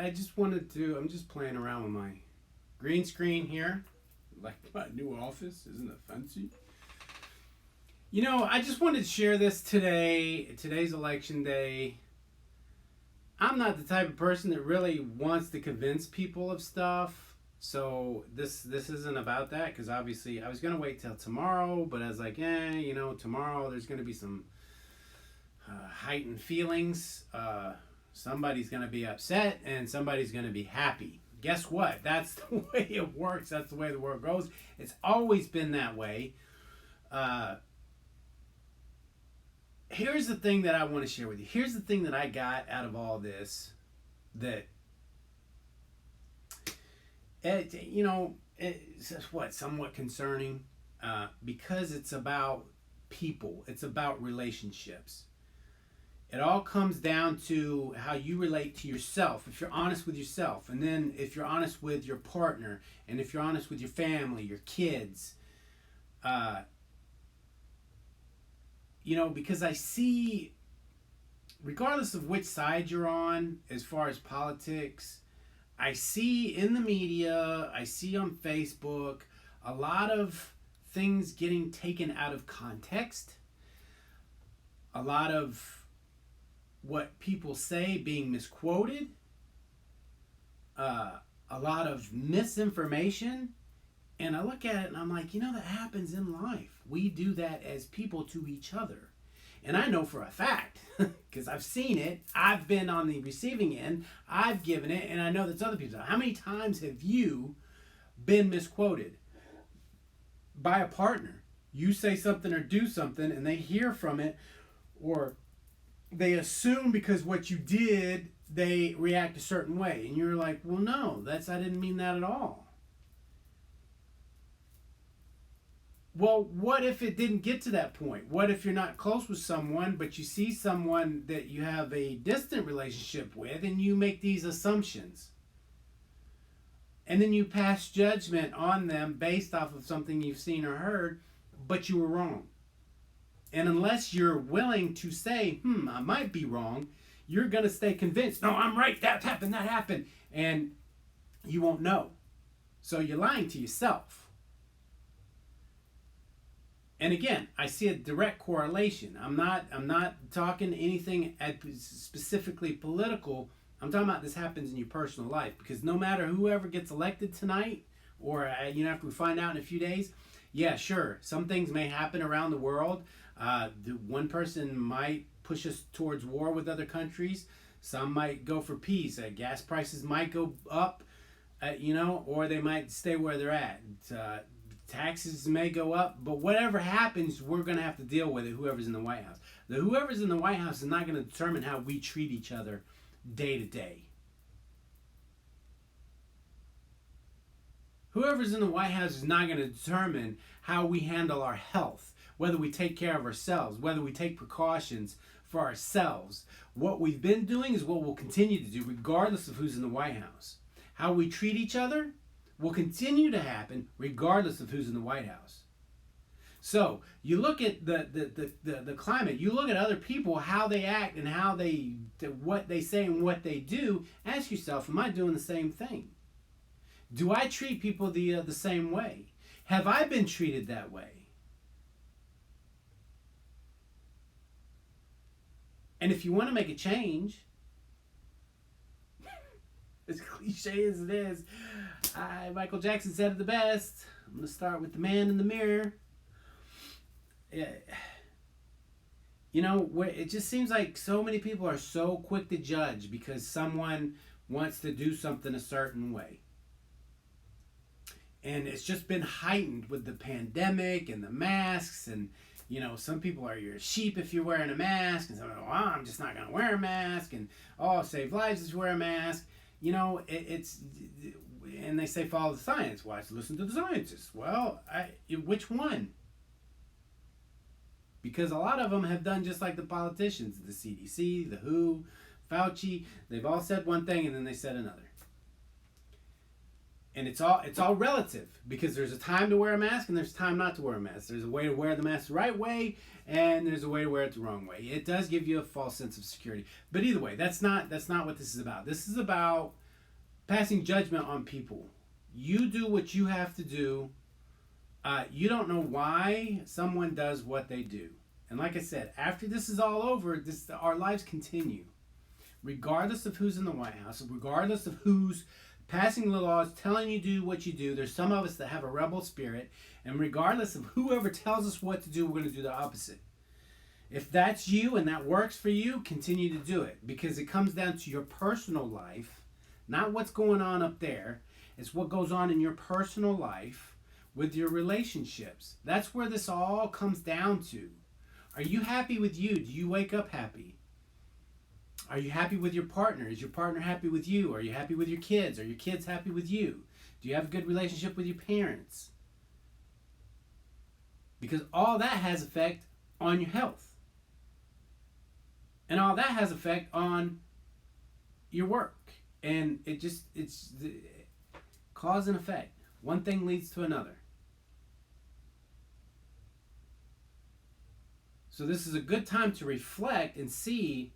I just wanted to. I'm just playing around with my green screen here, like my new office. Isn't it fancy? I just wanted to share this today. Today's election day. I'm not the type of person that really wants to convince people of stuff. So this isn't about that because obviously I was gonna wait till tomorrow, but I was like, tomorrow there's gonna be some heightened feelings. Somebody's gonna be upset and somebody's gonna be happy. Guess what? That's the way it works. That's the way the world goes. It's always been that way. Uh, Here's the thing that I want to share with you. Here's the thing that I got out of all this that it's what somewhat concerning because it's about people. It's about relationships. It all comes down to how you relate to yourself. If you're honest with yourself, and then if you're honest with your partner, and if you're honest with your family, your kids, uh, because I see, regardless of which side you're on as far as politics, I see in the media, I see on Facebook, a lot of things getting taken out of context, a lot of what people say being misquoted, a lot of misinformation. And I look at it and I'm like, that happens in life. We do that as people to each other. And I know for a fact, because I've seen it, I've been on the receiving end, I've given it, and I know that's other people. How many times have you been misquoted by a partner? You say something or do something, and they hear from it, or they assume because what you did, they react a certain way. And you're like, well, no, I didn't mean that at all. Well, what if it didn't get to that point? What if you're not close with someone, but you see someone that you have a distant relationship with, and you make these assumptions? And then you pass judgment on them based off of something you've seen or heard, but you were wrong. And unless you're willing to say, I might be wrong, you're going to stay convinced, no, I'm right, that happened. And you won't know. So you're lying to yourself. And again, I see a direct correlation. I'm not talking anything specifically political. I'm talking about this happens in your personal life, because no matter whoever gets elected tonight, or after we find out in a few days, yeah, sure, some things may happen around the world. One person might push us towards war with other countries. Some might go for peace. Gas prices might go up, or they might stay where they're at. Taxes may go up, but whatever happens, we're going to have to deal with it, whoever's in the White House. Whoever's in the White House is not going to determine how we treat each other day to day. Whoever's in the White House is not going to determine how we handle our health, whether we take care of ourselves, whether we take precautions for ourselves. What we've been doing is what we'll continue to do regardless of who's in the White House. How we treat each other will continue to happen regardless of who's in the White House. So you look at the climate, you look at other people, how they act and what they say and what they do. Ask yourself, am I doing the same thing? Do I treat people the same way? Have I been treated that way? And if you want to make a change, as cliche as it is, Michael Jackson said it the best. I'm going to start with the man in the mirror. It just seems like so many people are so quick to judge because someone wants to do something a certain way. And it's just been heightened with the pandemic and the masks. And, some people are, you're a sheep if you're wearing a mask. And some are, I'm just not going to wear a mask. And, save lives if you wear a mask. And they say follow the science. Well, listen to the scientists. Well, which one? Because a lot of them have done just like the politicians, the CDC, the WHO, Fauci. They've all said one thing and then they said another. And it's all relative, because there's a time to wear a mask and there's a time not to wear a mask. There's a way to wear the mask the right way and there's a way to wear it the wrong way. It does give you a false sense of security. But either way, that's not what this is about. This is about passing judgment on people. You do what you have to do. You don't know why someone does what they do. And like I said, after this is all over, our lives continue. Regardless of who's in the White House, regardless of who's passing the laws, telling you to do what you do, there's some of us that have a rebel spirit. And regardless of whoever tells us what to do, we're going to do the opposite. If that's you and that works for you, continue to do it. Because it comes down to your personal life, not what's going on up there. It's what goes on in your personal life with your relationships. That's where this all comes down to. Are you happy with you? Do you wake up happy? Are you happy with your partner? Is your partner happy with you? Are you happy with your kids? Are your kids happy with you? Do you have a good relationship with your parents? Because all that has effect on your health. And all that has effect on your work. And it's cause and effect. One thing leads to another. So this is a good time to reflect and see,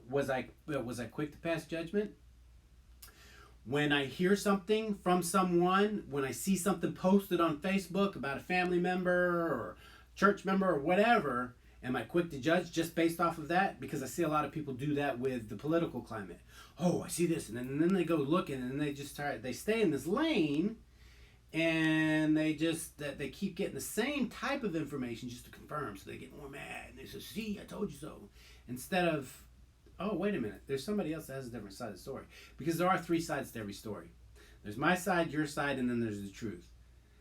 was I quick to pass judgment? When I hear something from someone, when I see something posted on Facebook about a family member or church member or whatever, am I quick to judge just based off of that? Because I see a lot of people do that with the political climate. Oh, I see this, and then they go looking, and they stay in this lane, and they keep getting the same type of information just to confirm, so they get more mad, and they say, see, I told you so, instead of, oh, wait a minute, there's somebody else that has a different side of the story. Because there are three sides to every story. There's my side, your side, and then there's the truth.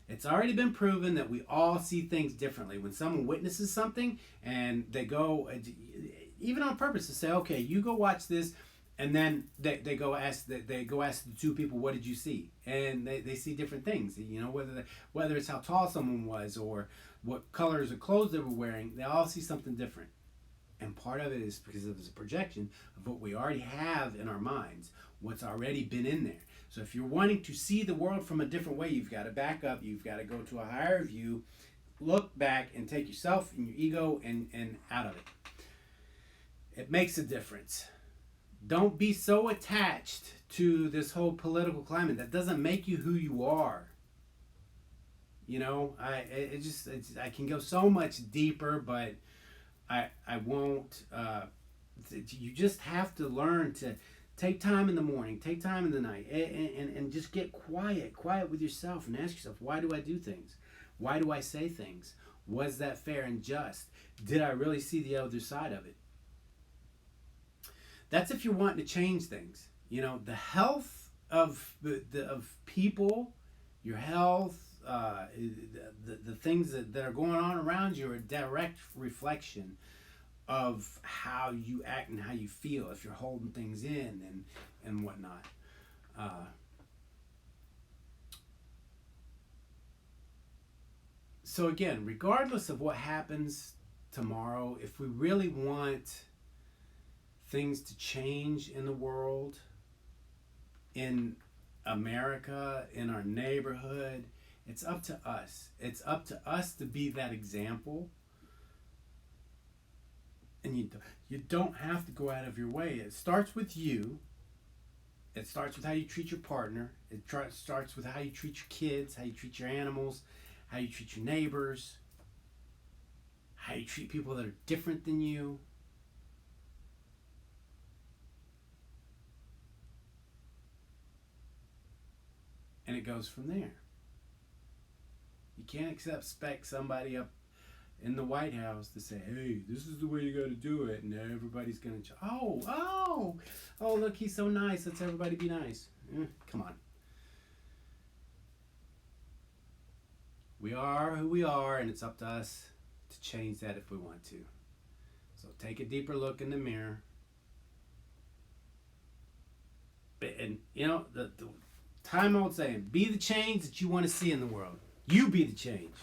It's already been proven that we all see things differently. When someone witnesses something and they go, even on purpose, to say, okay, you go watch this, and then they go ask the two people, what did you see? And they see different things. Whether it's how tall someone was or what colors of clothes they were wearing, they all see something different. And part of it is because it was a projection of what we already have in our minds, what's already been in there. So if you're wanting to see the world from a different way, you've got to back up, you've got to go to a higher view, look back and take yourself and your ego and out of it. It makes a difference. Don't be so attached to this whole political climate. That doesn't make you who you are. I can go so much deeper, but I won't. You just have to learn to take time in the morning, take time in the night, and just get quiet with yourself and ask yourself, why do I do things? Why do I say things? Was that fair and just? Did I really see the other side of it? That's if you're wanting to change things. The health of people, your health, the things that are going on around you are a direct reflection of how you act and how you feel if you're holding things in and whatnot. So again, regardless of what happens tomorrow, if we really want things to change in the world, in America, in our neighborhood, it's up to us. It's up to us to be that example. And you don't have to go out of your way. It starts with you. It starts with how you treat your partner. It starts with how you treat your kids, how you treat your animals, how you treat your neighbors, how you treat people that are different than you. And it goes from there. You can't expect somebody up in the White House to say, hey, this is the way you got to do it, and everybody's going to, oh, look, he's so nice, let's everybody be nice. Come on. We are who we are, and it's up to us to change that if we want to. So take a deeper look in the mirror. And, the time old saying, be the change that you want to see in the world. You be the change.